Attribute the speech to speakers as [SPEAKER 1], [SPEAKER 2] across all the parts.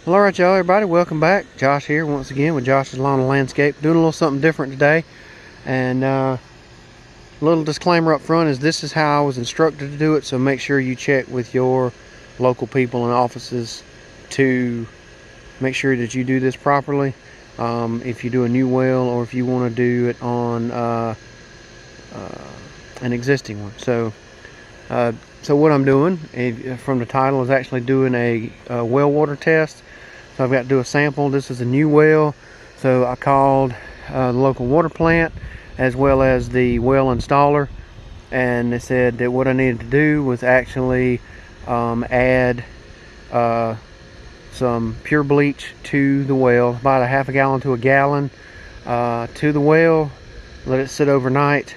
[SPEAKER 1] Well, alright y'all, everybody, welcome back. Josh here once again with Josh's Lawn and Landscape. Doing a little something different today. And a little disclaimer up front is this is how I was instructed to do it, so make sure you check with your local people and offices to make sure that you do this properly. If you do a new well or if you want to do it on an existing one. So what I'm doing from the title is actually doing a well water test. So I've got to do a sample. This is a new well, so I called the local water plant as well as the well installer, and they said that what I needed to do was actually add some pure bleach to the well, about a half a gallon to a gallon to the well, let it sit overnight,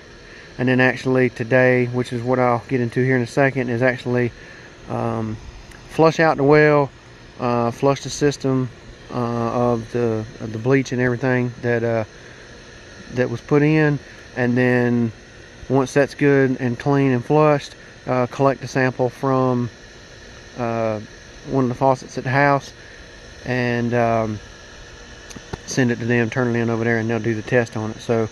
[SPEAKER 1] and then actually today, which is what I'll get into here in a second, is actually flush out the well, flush the system of the bleach and everything that was put in, and then once that's good and clean and flushed, collect a sample from one of the faucets at the house and send it to them, turn it in over there, and they'll do the test on it. So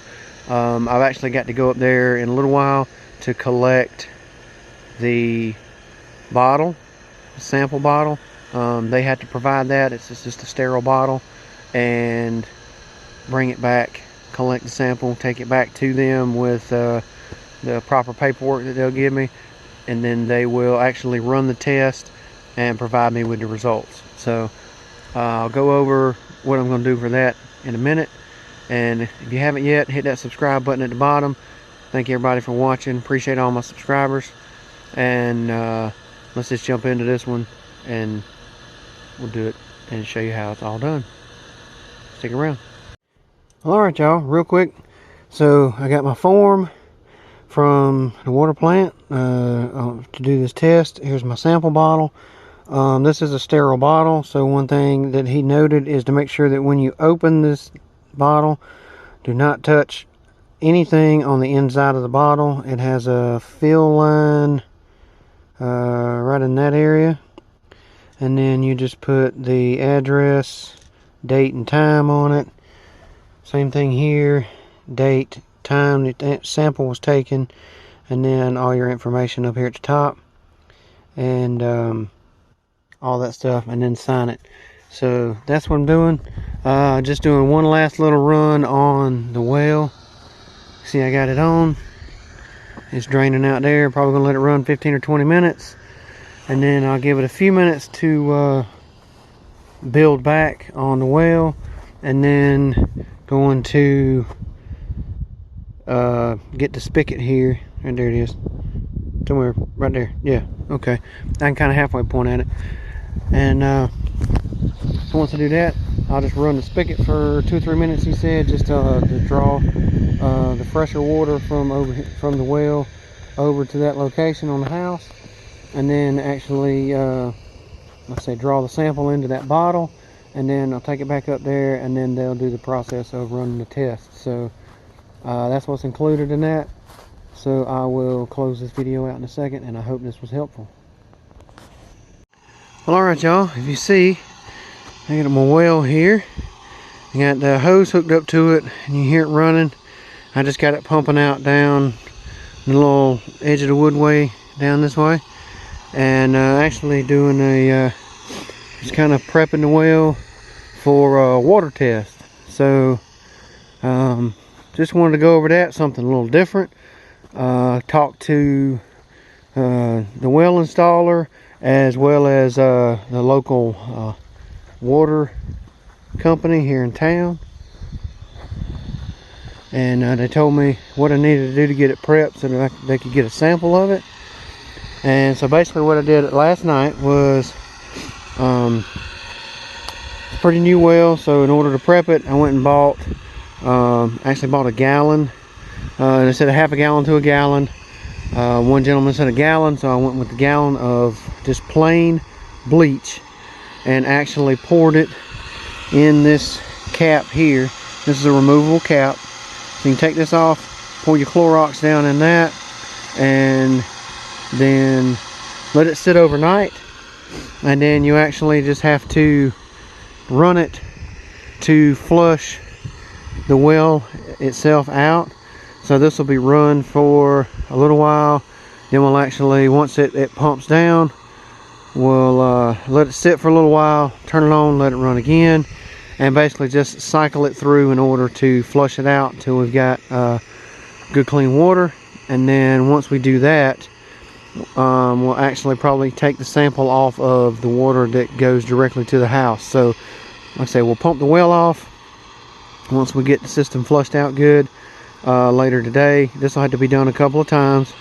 [SPEAKER 1] I've actually got to go up there in a little while to collect the bottle, the sample bottle. They had to provide that. It's just a sterile bottle, and bring it back, collect the sample, take it back to them with the proper paperwork that they'll give me, and then they will actually run the test and provide me with the results. So I'll go over what I'm going to do for that in a minute. And if you haven't yet, hit that subscribe button at the bottom. Thank you everybody for watching. Appreciate all my subscribers. And let's just jump into this one and we'll do it and show you how it's all done. Stick around. Alright y'all, real quick. So I got my form from the water plant to do this test. Here's my sample bottle. This is a sterile bottle, so one thing that he noted is to make sure that when you open this bottle, do not touch anything on the inside of the bottle. It has a fill line right in that area, and then you just put the address, date and time on it. Same thing here, date, time that sample was taken, and then all your information up here at the top, and all that stuff, and then sign it. So that's what I'm doing. Just doing one last little run on the well. See, I got it on. It's draining out there. Probably gonna let it run 15 or 20 minutes, and then I'll give it a few minutes to build back on the well, and then going to get the spigot here. And there it is. Somewhere right there. Yeah, okay. I can kind of halfway point at it. And so once I do that, I'll just run the spigot for 2 or 3 minutes, he said, just to draw the fresher water from the well over to that location on the house, and then actually let's say draw the sample into that bottle, and then I'll take it back up there, and then they'll do the process of running the test. So that's what's included in that. So I will close this video out in a second, and I hope this was helpful. Well, alright y'all, if you see, I got my well here. I got the hose hooked up to it, and you hear it running. I just got it pumping out down the little edge of the woodway down this way, and actually doing a just kind of prepping the well for a water test. So just wanted to go over that, something a little different. Talk to the well installer as well as the local water company here in town, and they told me what I needed to do to get it prepped so that they could get a sample of it. And so basically what I did last night was it's a pretty new well, so in order to prep it, I went and bought actually bought a gallon. They said a half a gallon to a gallon. One gentleman said a gallon, so I went with the gallon of just plain bleach and actually poured it in this cap here. This is a removable cap, so you can take this off, pour your Clorox down in that, and then let it sit overnight. And then you actually just have to run it to flush the well itself out. So this will be run for a little while, then we'll actually, once it pumps down, we'll let it sit for a little while, turn it on, let it run again, and basically just cycle it through in order to flush it out until we've got good clean water. And then once we do that, we'll actually probably take the sample off of the water that goes directly to the house. So like I say, we'll pump the well off once we get the system flushed out good later today. This will have to be done a couple of times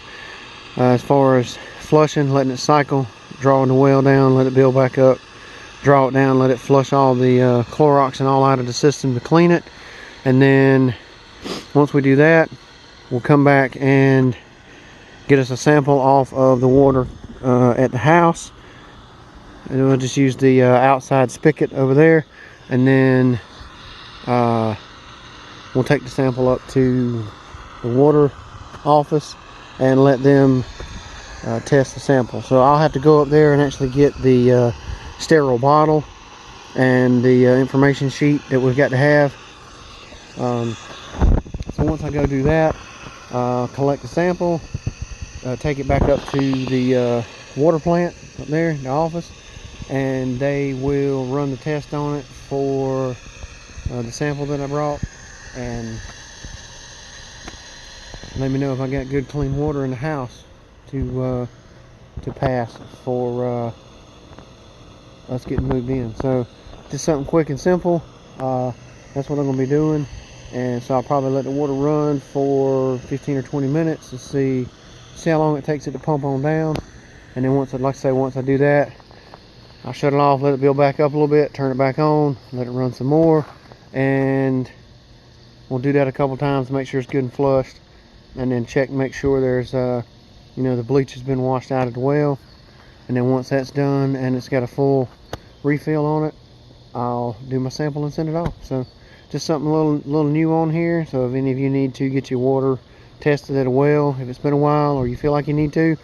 [SPEAKER 1] as far as flushing, letting it cycle, drawing the well down, let it build back up, draw it down, let it flush all the Clorox and all out of the system to clean it. And then once we do that, we'll come back and get us a sample off of the water at the house, and we'll just use the outside spigot over there, and then we'll take the sample up to the water office and let them test the sample. So I'll have to go up there and actually get the sterile bottle and the information sheet that we've got to have. So once I go do that, collect the sample, take it back up to the water plant up there in the office, and they will run the test on it for the sample that I brought, and let me know if I got good clean water in the house to pass for us getting moved in. So just something quick and simple. That's what I'm going to be doing. And so I'll probably let the water run for 15 or 20 minutes to see how long it takes it to pump on down. And then once I do that, I'll shut it off, let it build back up a little bit, turn it back on, let it run some more, and we'll do that a couple times to make sure it's good and flushed, and then check and make sure there's you know, the bleach has been washed out of the well. And then once that's done and it's got a full refill on it, I'll do my sample and send it off. So just something a little new on here. So if any of you need to get your water tested at a well, if it's been a while or you feel like you need to,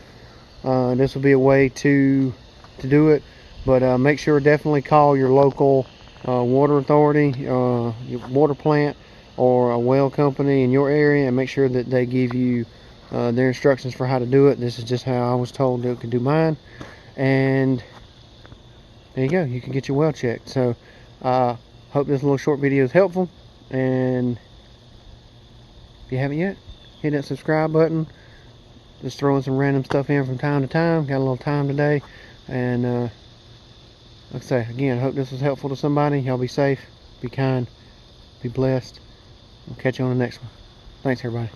[SPEAKER 1] this will be a way to do it. But make sure definitely call your local water authority, your water plant, or a well company in your area, and make sure that they give you their instructions for how to do it. This is just how I was told to do mine, and there you go, you can get your well checked. So hope this little short video is helpful, and if you haven't yet, hit that subscribe button. Just throwing some random stuff in from time to time. Got a little time today, and like I say, again, I hope this was helpful to somebody. Y'all be safe, be kind, be blessed. We'll catch you on the next one. Thanks, everybody.